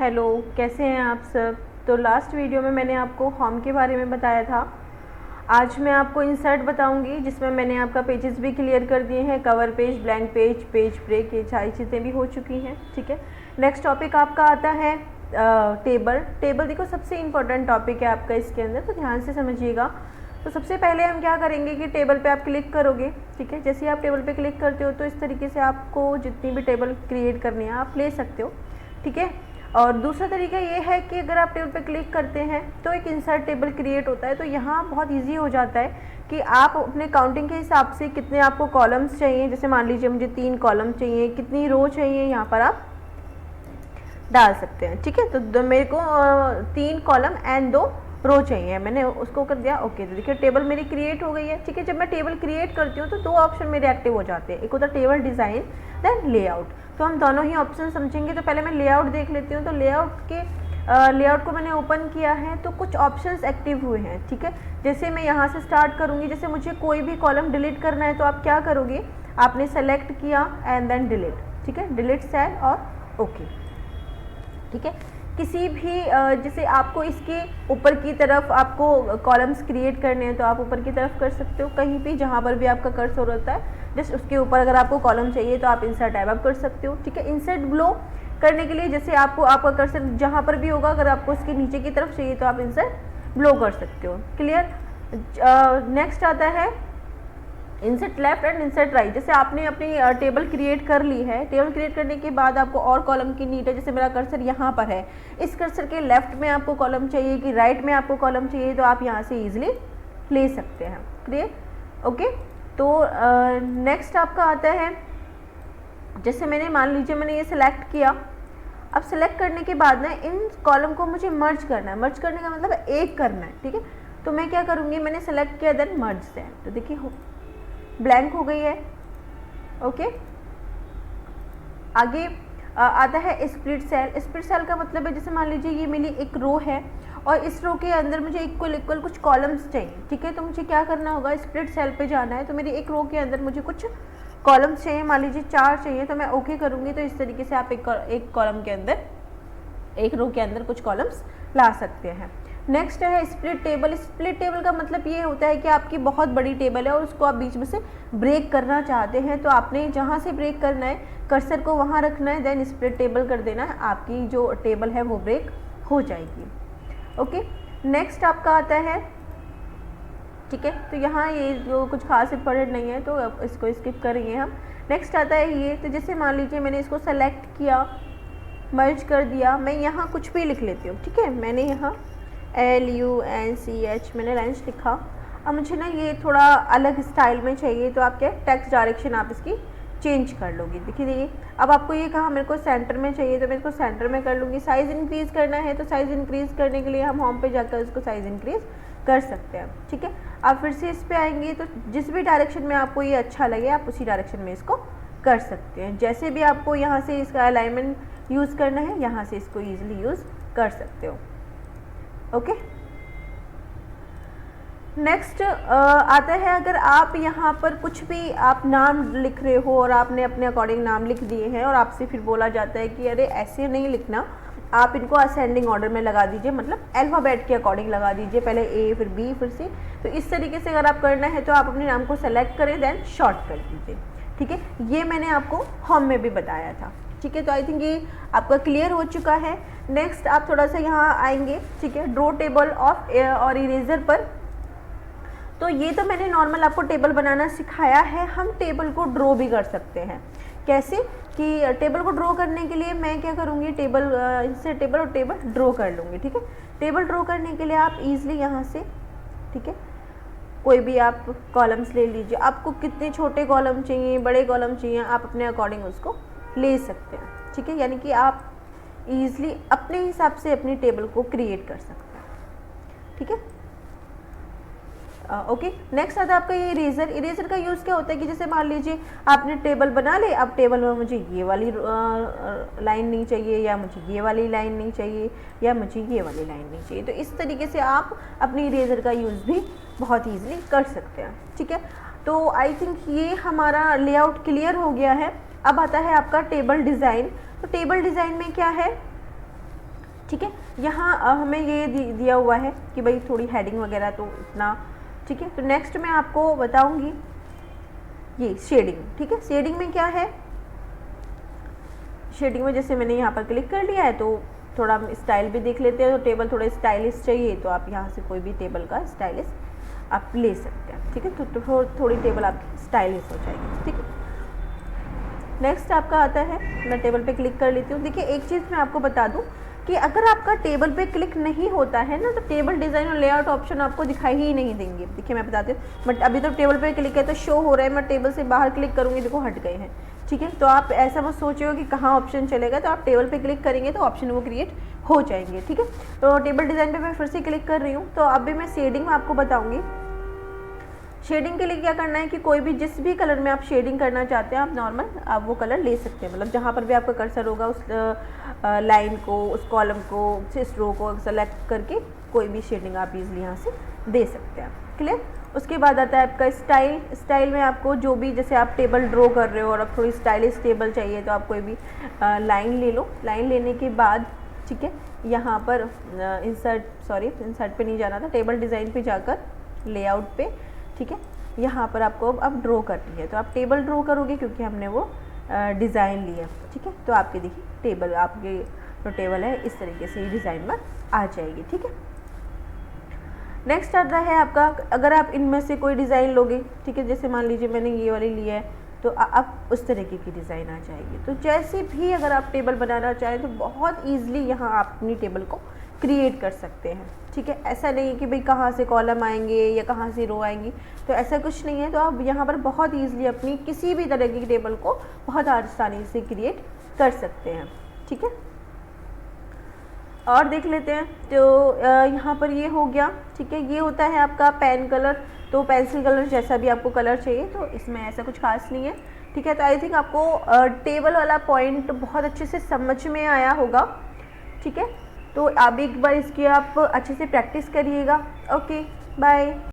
Hello, कैसे हैं आप सब। तो लास्ट वीडियो में मैंने आपको होम के बारे में बताया था। आज मैं आपको इंसर्ट बताऊंगी, जिसमें मैंने आपका पेजेस भी क्लियर कर दिए हैं। Cover page, blank page, page break, ये सारी चीज़ें भी हो चुकी हैं। ठीक है, नेक्स्ट टॉपिक आपका आता है टेबल। टेबल देखो सबसे इम्पोर्टेंट टॉपिक है आपका इसके अंदर, तो ध्यान से समझिएगा। तो सबसे पहले हम क्या करेंगे कि टेबल पे आप क्लिक करोगे। ठीक है, जैसे ही आप टेबल पे क्लिक करते हो तो इस तरीके से आपको जितनी भी टेबल क्रिएट करनी है आप ले सकते हो। ठीक है, और दूसरा तरीका ये है कि अगर आप टेबल पे क्लिक करते हैं तो एक इंसर्ट टेबल क्रिएट होता है। तो यहाँ बहुत इजी हो जाता है कि आप अपने काउंटिंग के हिसाब से कितने आपको कॉलम्स चाहिए, जैसे मान लीजिए मुझे 3 कॉलम चाहिए, कितनी रो चाहिए, यहाँ पर आप डाल सकते हैं। ठीक है, तो मेरे को 3 कॉलम एंड 2 रो चाहिए, मैंने उसको कर दिया ओके। तो देखिए टेबल मेरी क्रिएट हो गई है। ठीक है, जब मैं टेबल क्रिएट करती हूँ तो 2 ऑप्शन मेरे एक्टिव हो जाते हैं, एक होता है टेबल डिज़ाइन, देन लेआउट। तो हम दोनों ही ऑप्शन समझेंगे। तो पहले मैं लेआउट देख लेती हूँ। तो लेआउट को मैंने ओपन किया है तो कुछ ऑप्शंस एक्टिव हुए हैं। ठीक है, जैसे मैं यहाँ से स्टार्ट करूँगी, जैसे मुझे कोई भी कॉलम डिलीट करना है तो आप क्या करोगे, आपने सेलेक्ट किया एंड देन डिलीट। ठीक है, डिलीट सेल और ओके। ठीक है, किसी भी जैसे आपको इसके ऊपर की तरफ आपको कॉलम्स क्रिएट करने हैं तो आप ऊपर की तरफ कर सकते हो, कहीं भी जहाँ पर भी आपका कर्सर होता है जस्ट उसके ऊपर अगर आपको कॉलम चाहिए तो आप इंसर्ट टैब अप कर सकते हो। ठीक है, इंसर्ट ब्लो करने के लिए जैसे आपको आपका कर्सर जहाँ पर भी होगा, अगर आपको उसके नीचे की तरफ चाहिए तो आप इंसर्ट ब्लो कर सकते हो। क्लियर। नेक्स्ट आता है insert left and insert right. जैसे आपने अपनी टेबल क्रिएट कर ली है, टेबल क्रिएट करने के बाद आपको और कॉलम की नीड है। जैसे मेरा कर्सर यहाँ पर है, इस कर्सर के लेफ्ट में आपको कॉलम चाहिए कि राइट में आपको कॉलम चाहिए, तो आप यहाँ से इजीली ले सकते हैं। Clear, okay. तो नेक्स्ट आपका आता है, जैसे मैंने मान लीजिए मैंने ये सिलेक्ट किया। अब सेलेक्ट करने के बाद ना इन कॉलम को मुझे मर्ज करना है। मर्ज करने का मतलब एक करना है। ठीक है, तो मैं क्या करूँगी, मैंने सेलेक्ट किया देन मर्ज से, तो देखिए ब्लैंक हो गई है। ओके, आगे आता है स्प्लिट सेल। स्प्लिट सेल का मतलब है जैसे मान लीजिए ये मेरी एक रो है और इस रो के अंदर मुझे इक्वल कुछ कॉलम्स चाहिए। ठीक है, तो मुझे क्या करना होगा, स्प्लिट सेल पे जाना है। तो मेरी एक रो के अंदर मुझे कुछ कॉलम्स चाहिए, मान लीजिए 4 चाहिए, तो मैं ओके करूँगी। तो इस तरीके से आप एक कॉलम के अंदर, एक रो के अंदर कुछ कॉलम्स ला सकते हैं। नेक्स्ट है स्प्लिट टेबल। स्प्लिट टेबल का मतलब ये होता है कि आपकी बहुत बड़ी टेबल है और उसको आप बीच में से ब्रेक करना चाहते हैं, तो आपने जहाँ से ब्रेक करना है कर्सर को वहाँ रखना है, देन स्प्लिट टेबल कर देना है, आपकी जो टेबल है वो ब्रेक हो जाएगी। ओके, नेक्स्ट आपका आता है, ठीक है, तो यहाँ ये जो कुछ खास इंपॉर्टेंट नहीं है तो इसको स्किप करेंगे हम। नेक्स्ट आता है ये, तो जैसे मान लीजिए मैंने इसको सेलेक्ट किया, मर्ज कर दिया, मैं यहाँ कुछ भी लिख लेती हूँ। ठीक है, मैंने यहाँ LUNCH मैंने लंच लिखा। अब मुझे ना ये थोड़ा अलग स्टाइल में चाहिए, तो आप क्या टेक्स्ट डायरेक्शन आप इसकी चेंज कर लोगी। देखिए अब आपको ये कहा मेरे को सेंटर में चाहिए, तो मैं इसको सेंटर में कर लूँगी। साइज़ इंक्रीज़ करना है तो साइज़ इंक्रीज़ करने के लिए हम होम पे जाकर इसको साइज़ इंक्रीज़ कर सकते हैं। ठीक है, आप फिर से इस पर आएंगे तो जिस भी डायरेक्शन में आपको ये अच्छा लगे आप उसी डायरेक्शन में इसको कर सकते हैं। जैसे भी आपको यहाँ से इसका अलाइनमेंट यूज़ करना है, यहाँ से इसको ईजिली यूज़ कर सकते हो। ओके, नेक्स्ट आता है, अगर आप यहाँ पर कुछ भी आप नाम लिख रहे हो और आपने अपने अकॉर्डिंग नाम लिख दिए हैं और आपसे फिर बोला जाता है कि अरे ऐसे नहीं लिखना, आप इनको असेंडिंग ऑर्डर में लगा दीजिए, मतलब अल्फ़ाबेट के अकॉर्डिंग लगा दीजिए, पहले A फिर B फिर C। तो इस तरीके से अगर आप करना है तो आप अपने नाम को सेलेक्ट करें देन शॉर्ट कर दीजिए। ठीक है, ये मैंने आपको होम में भी बताया था। ठीक है, तो आई थिंक ये आपका क्लियर हो चुका है। नेक्स्ट आप थोड़ा सा यहाँ आएंगे, ठीक है, ड्रॉ टेबल ऑफ और इरेजर पर। तो ये तो मैंने नॉर्मल आपको टेबल बनाना सिखाया है, हम टेबल को ड्रॉ भी कर सकते हैं। कैसे कि टेबल को ड्रॉ करने के लिए मैं क्या करूँगी, टेबल इससे टेबल और टेबल ड्रॉ कर लूँगी। ठीक है, टेबल ड्रॉ करने के लिए आप ईजिली यहाँ से, ठीक है, कोई भी आप कॉलम्स ले लीजिए। आपको कितने छोटे कॉलम चाहिए, बड़े कॉलम चाहिए, आप अपने अकॉर्डिंग उसको ले सकते हैं। ठीक है, यानी कि आप ईजिली अपने हिसाब से अपनी टेबल को क्रिएट कर सकते हैं। ठीक है, ओके। नेक्स्ट आता है आपका ये इरेजर। इरेजर का यूज़ क्या होता है कि जैसे मान लीजिए आपने टेबल बना ले, अब टेबल में मुझे ये वाली लाइन नहीं चाहिए, या मुझे ये वाली लाइन नहीं चाहिए, या मुझे ये वाली लाइन नहीं चाहिए, तो इस तरीके से आप अपनी इरेजर का यूज़ भी बहुत ईजिली कर सकते हैं। ठीक है, तो आई थिंक ये हमारा लेआउट क्लियर हो गया है। अब आता है आपका टेबल डिज़ाइन। तो टेबल डिज़ाइन में क्या है, ठीक है। यहाँ हमें ये दिया हुआ है कि भाई थोड़ी हेडिंग वगैरह तो इतना, ठीक है। तो नेक्स्ट मैं आपको बताऊंगी ये शेडिंग, ठीक है। शेडिंग में क्या है, शेडिंग में जैसे मैंने यहाँ पर क्लिक कर लिया है तो थोड़ा स्टाइल भी देख लेते हैं। तो टेबल थोड़ा स्टाइलिश चाहिए तो आप यहाँ से कोई भी टेबल का स्टाइलिश आप ले सकते हैं, ठीक है। तो थोड़ी टेबल आपकी स्टाइलिश हो जाएगी, ठीक है। नेक्स्ट आपका आता है, मैं टेबल पे क्लिक कर लेती हूँ। देखिए एक चीज़ मैं आपको बता दूँ कि अगर आपका टेबल पे क्लिक नहीं होता है ना तो टेबल डिज़ाइन और लेआउट ऑप्शन आपको दिखाई ही नहीं देंगे। देखिए मैं बताती हूँ, बट अभी तो टेबल पे क्लिक है तो शो हो रहा है, मैं टेबल से बाहर क्लिक करूँगी, देखो हट गए हैं, ठीक है। तो आप ऐसा मत सोचिए कि कहाँ ऑप्शन चलेगा, तो आप टेबल पे क्लिक करेंगे तो ऑप्शन वो क्रिएट हो जाएंगे, ठीक है। तो टेबल डिज़ाइन पे मैं फिर से क्लिक कर रही हूँ। तो अभी मैं शेडिंग में आपको बताऊँगी। शेडिंग के लिए क्या करना है कि कोई भी जिस भी कलर में आप शेडिंग करना चाहते हैं आप नॉर्मल आप वो कलर ले सकते हैं। मतलब जहाँ पर भी आपका कर्सर होगा उस लाइन को, उस कॉलम को, उस रो को सेलेक्ट करके कोई भी शेडिंग आप इजीली यहाँ से दे सकते हैं। क्लियर। उसके बाद आता है आपका स्टाइल। स्टाइल में आपको जो भी, जैसे आप टेबल ड्रॉ कर रहे हो और आप थोड़ी स्टाइलिश टेबल चाहिए तो आप कोई भी लाइन ले लो। लाइन लेने के बाद, ठीक है, यहाँ पर इंसर्ट पे नहीं जाना था, टेबल डिज़ाइन पे जाकर लेआउट पे, ठीक है, यहाँ पर आपको अब ड्रॉ करनी है। तो आप टेबल ड्रॉ करोगे क्योंकि हमने वो डिज़ाइन लिया, ठीक है। तो आपके देखिए टेबल, आपके जो टेबल है इस तरीके से डिज़ाइन में आ जाएगी, ठीक है। नेक्स्ट आता है आपका, अगर आप इनमें से कोई डिज़ाइन लोगे, ठीक है, जैसे मान लीजिए मैंने ये वाली लिया है तो आप उस तरीके की डिज़ाइन आ जाएगी। तो जैसे भी अगर आप टेबल बनाना चाहें तो बहुत ईजिली यहाँ आप अपनी टेबल को क्रिएट कर सकते हैं, ठीक है। ऐसा नहीं है कि भाई कहाँ से कॉलम आएंगे या कहाँ से रो आएंगी, तो ऐसा कुछ नहीं है। तो आप यहाँ पर बहुत ईजिली अपनी किसी भी तरह की टेबल को बहुत आसानी से क्रिएट कर सकते हैं, ठीक है। और देख लेते हैं, तो यहाँ पर ये हो गया, ठीक है। ये होता है आपका पेन कलर, तो पेंसिल कलर जैसा भी आपको कलर चाहिए, तो इसमें ऐसा कुछ खास नहीं है, ठीक है। तो आई थिंक आपको टेबल वाला पॉइंट बहुत अच्छे से समझ में आया होगा, ठीक है। तो आप एक बार इसकी आप अच्छे से प्रैक्टिस करिएगा। Okay, bye.